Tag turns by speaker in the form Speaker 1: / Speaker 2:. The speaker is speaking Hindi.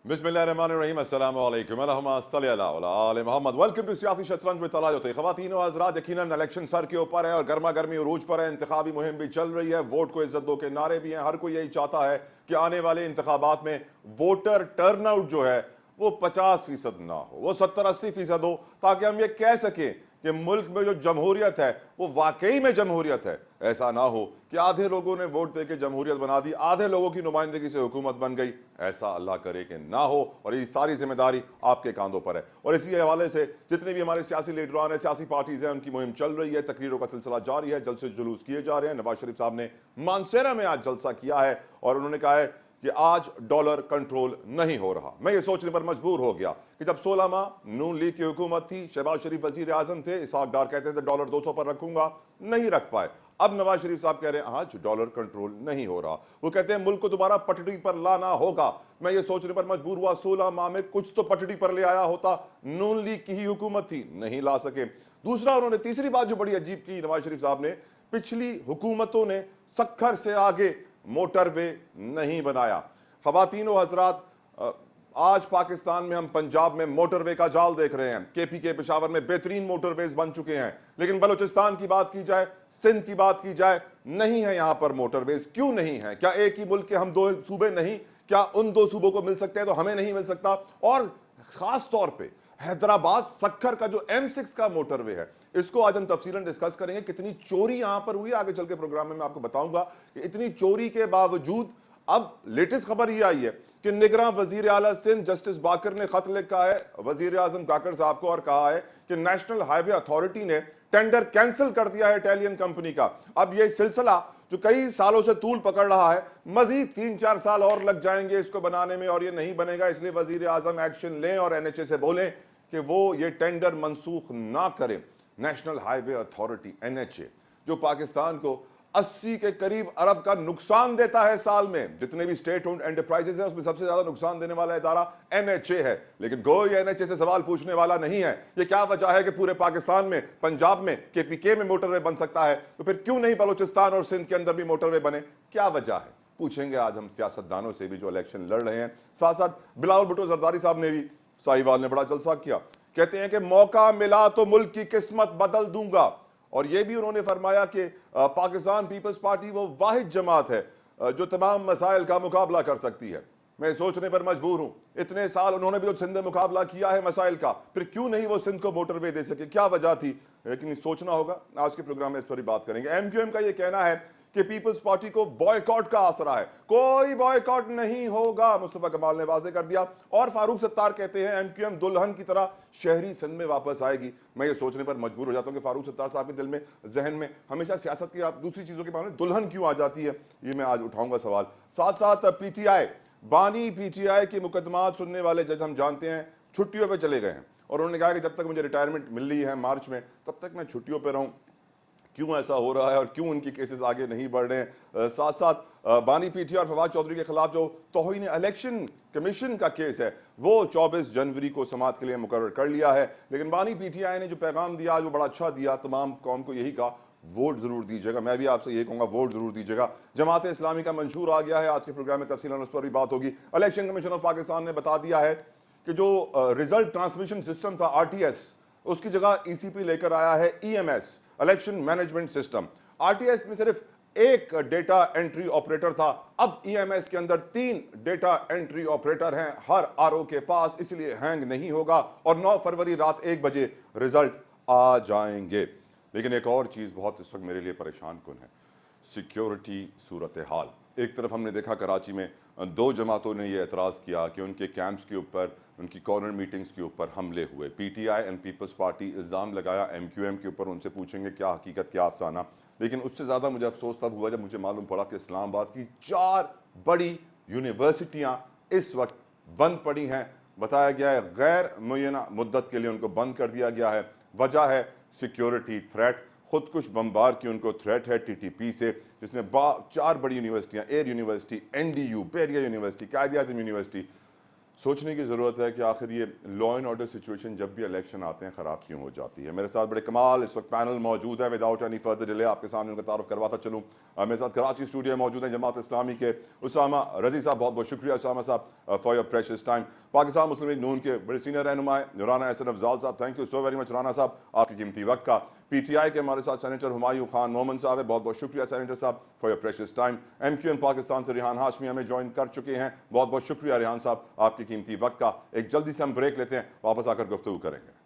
Speaker 1: बिस्मिल्लाहिर्रहमानिर्रहीम अस्सलामु अलैकुम अल्लाहुम्मा सल्लि अला आले मोहम्मद। वेलकम टू सियासी शतरंज में तलाश होते। ख़वातीन व हज़रात, यकीनन इलेक्शन सर के ऊपर है और गर्मा गर्मी उरूज पर है। इंतखाबी मुहिम भी चल रही है, वोट को इज्जत दो के नारे भी हैं। हर कोई यही चाहता है कि आने वाले इंतखाबात में वोटर टर्नआउट जो है वो 50% ना हो, वो 70-80% हो, ताकि हम ये कह सकें कि मुल्क में जो जमहूरियत है वो वाकई में जमहूरियत है। ऐसा ना हो कि आधे लोगों ने वोट देके जमहूरियत बना दी, आधे लोगों की नुमाइंदगी से हुकूमत बन गई। ऐसा अल्लाह करे कि ना हो, और ये सारी जिम्मेदारी आपके कांधों पर है। और इसी हवाले से जितने भी हमारे सियासी लीडरान हैं, सियासी पार्टीज हैं, उनकी मुहिम चल रही है, तकरीरों का सिलसिला जारी है, जलसे जुलूस किए जा रहे हैं। नवाज शरीफ साहब ने मानसेरा में आज जलसा किया है और उन्होंने कहा है कि आज डॉलर कंट्रोल नहीं हो रहा। मैं ये सोचने पर मजबूर हो गया कि जब 16 माह नून लीग की हुकूमत थी, शहबाज शरीफ वजीर आजम थे, इसहाक डार कहते थे डॉलर 200 पर रखूंगा, नहीं रख पाए। अब नवाज शरीफ साहब कह रहे हैं आज डॉलर कंट्रोल नहीं हो रहा। वो कहते हैं मुल्क को दोबारा पटड़ी पर लाना होगा। मैं ये सोचने पर मजबूर हुआ 16 माह में कुछ तो पटड़ी पर ले आया होता, नून लीग की ही हुकूमत थी, नहीं ला सके। दूसरा, उन्होंने तीसरी बात जो बड़ी अजीब की नवाज शरीफ साहब ने, पिछली हुकूमतों ने सखर से आगे मोटरवे नहीं बनाया। ख़वातीन व हज़रात, आज पाकिस्तान में हम पंजाब में मोटरवे का जाल देख रहे हैं। केपीके पेशावर में बेहतरीन मोटरवेज बन चुके हैं, लेकिन बलूचिस्तान की बात की जाए, सिंध की बात की जाए, नहीं है यहां पर मोटरवेज। क्यों नहीं है? क्या एक ही मुल्क के हम दो सूबे नहीं? क्या उन दो सूबों को मिल सकते हैं तो हमें नहीं मिल सकता? और खास तौर पर हैदराबाद सखर का जो M6 का मोटरवे है, इसको आज हम तफसीलन डिस्कस करेंगे। कितनी चोरी यहां पर हुई, आगे चल के प्रोग्राम में मैं आपको बताऊंगा कि इतनी चोरी के बावजूद अब लेटेस्ट खबर ये आई है कि निगरान वजीर आला सिंध जस्टिस बाकर ने खत लिखा है वजीर आजम काकर साहब को और कहा है कि नेशनल हाईवे अथॉरिटी ने टेंडर कैंसिल कर दिया है इटालियन कंपनी का। अब ये सिलसिला जो कई सालों से तूल पकड़ रहा है, मजीद 3-4 साल और लग जाएंगे इसको बनाने में और ये नहीं बनेगा। इसलिए वजीर आजम एक्शन लें और NHA से बोलें कि वो ये टेंडर मनसूख ना करें। नेशनल हाईवे अथॉरिटी NHA जो पाकिस्तान को 80 के करीब अरब का नुकसान देता है साल में, जितने भी स्टेट ओन्ड एंटरप्राइजेस हैं उसमें सबसे ज्यादा नुकसान देने वाला इदारा NHA है। लेकिन कोई NHA से सवाल पूछने वाला नहीं है ये क्या वजह है कि पूरे पाकिस्तान में, पंजाब में, KPK में मोटरवे बन सकता है, तो फिर क्यों नहीं बलूचिस्तान और सिंध के अंदर भी मोटरवे बने? क्या वजह है? पूछेंगे आज हम सियासतदानों से भी जो इलेक्शन लड़ रहे हैं। साथ साथ बिलावल भुट्टो जरदारी साहब ने भी, साहिवाल ने बड़ा जलसा किया, कहते हैं कि मौका मिला तो मुल्क की किस्मत बदल दूंगा। और यह भी उन्होंने फरमाया कि पाकिस्तान पीपल्स पार्टी वो वाहिद जमात है जो तमाम मसाइल का मुकाबला कर सकती है। मैं सोचने पर मजबूर हूं, इतने साल उन्होंने भी तो सिंध में मुकाबला किया है मसाइल का, फिर क्यों नहीं वो सिंध को मोटरवे दे सके? क्या वजह थी? लेकिन सोचना होगा। आज के प्रोग्राम में इस पर ही बात करेंगे। MQM का ये कहना है कि पीपल्स पार्टी को बॉयकॉट का आसरा है। कोई बॉयकॉट नहीं होगा, मुस्तफा कमाल ने वाजे कर दिया। और फारूक सत्तार कहते हैं MQM दुल्हन की तरह शहरी सिंध में वापस आएगी। मैं ये सोचने पर मजबूर हो जाता हूं कि फारूक सत्तार साहब के दिल में, जहन में हमेशा सियासत की आप दूसरी चीजों के मामले दुल्हन क्यों आ जाती है, ये मैं आज उठाऊंगा सवाल। साथ साथ PTI, बानी PTI के मुकदमात सुनने वाले जज हम जानते हैं छुट्टियों पर चले गए हैं और उन्होंने कहा कि जब तक मुझे रिटायरमेंट मिल रही है मार्च में, तब तक मैं छुट्टियों पर रहूं। क्यों ऐसा हो रहा है और क्यों उनकी केसेस आगे नहीं बढ़ रहे हैं? साथ साथ बानी PTI और फवाद चौधरी के खिलाफ जो तौहीन इलेक्शन कमीशन का केस है वो 24 जनवरी को समाअत के लिए मुकर्रर कर लिया है। लेकिन बानी PTI ने जो पैगाम दिया जो बड़ा अच्छा दिया, तमाम कौम को यही कहा वोट जरूर दीजिएगा। मैं भी आपसे यही कहूंगा, वोट जरूर दीजिएगा। जमात इस्लामी का मंशूर आ गया है, आज के प्रोग्राम में तफसीलन उस पर भी बात होगी। इलेक्शन कमीशन ऑफ पाकिस्तान ने बता दिया है कि जो रिजल्ट ट्रांसमिशन सिस्टम था RTS, उसकी जगह ECP लेकर आया है EMS, election management system. RTS में सिर्फ एक डेटा एंट्री ऑपरेटर था, अब EMS के अंदर 3 डेटा एंट्री ऑपरेटर हैं हर RO के पास, इसलिए हैंग नहीं होगा और 9 फरवरी रात 1 बजे रिजल्ट आ जाएंगे। लेकिन एक और चीज बहुत इस वक्त मेरे लिए परेशान कुन है, सिक्योरिटी सूरत हाल। एक तरफ हमने देखा कराची में 2 जमातों ने यह एतराज़ किया कि उनके कैंप्स के ऊपर, उनकी कॉर्नर मीटिंग्स के ऊपर हमले हुए। PTI एंड पीपल्स पार्टी इल्ज़ाम लगाया MQM के ऊपर, उनसे पूछेंगे क्या हकीकत क्या अफसाना। लेकिन उससे ज़्यादा मुझे अफसोस तब हुआ जब मुझे मालूम पड़ा कि इस्लामाबाद की 4 बड़ी यूनिवर्सिटियाँ इस वक्त बंद पड़ी हैं। बताया गया है गैर मुय्यना मुद्दत के लिए उनको बंद कर दिया गया है। वजह है सिक्योरिटी थ्रेट, खुदकुश बमबार की उनको थ्रेट है TTP से, जिसमें 4 बड़ी यूनिवर्सिटियां, एयर यूनिवर्सिटी, NDU, पेरिया यूनिवर्सिटी, कायद-ए-आज़म यूनिवर्सिटी, सोचने की ज़रूरत है कि आखिर ये लॉ एंड ऑर्डर सिचुएशन जब भी इलेक्शन आते हैं ख़राब क्यों हो जाती है। मेरे साथ बड़े कमाल इस वक्त पैनल मौजूद है। विदाउट एनी फर्दर डिले आपके सामने उनका तारुफ करवाता चलूँ। मेरे साथ कराची स्टूडियो मौजूद हैं जमात इस्लामी के उसामा रजी साहब। बहुत बहुत शुक्रिया उसामा साहब for your precious time. Pakistan Muslim League Noon के बड़े सीनियर रहनुमा राना एहसन अफजाल साहब, thank you so very much Rana साहब आपकी कीमती वक्त का। PTI के हमारे साथ सेनेटर हुमायूं खान मोमन साहब है, बहुत बहुत शुक्रिया सेनेटर साहब for your precious time. MQN Pakistan से रिहान हाशमी हमें ज्वाइन कर चुके हैं, बहुत बहुत शुक्रिया रिहान साहब आपकी कीमती वक्त का। एक जल्दी से हम ब्रेक लेते हैं, वापस आकर गुफ्तगू करेंगे।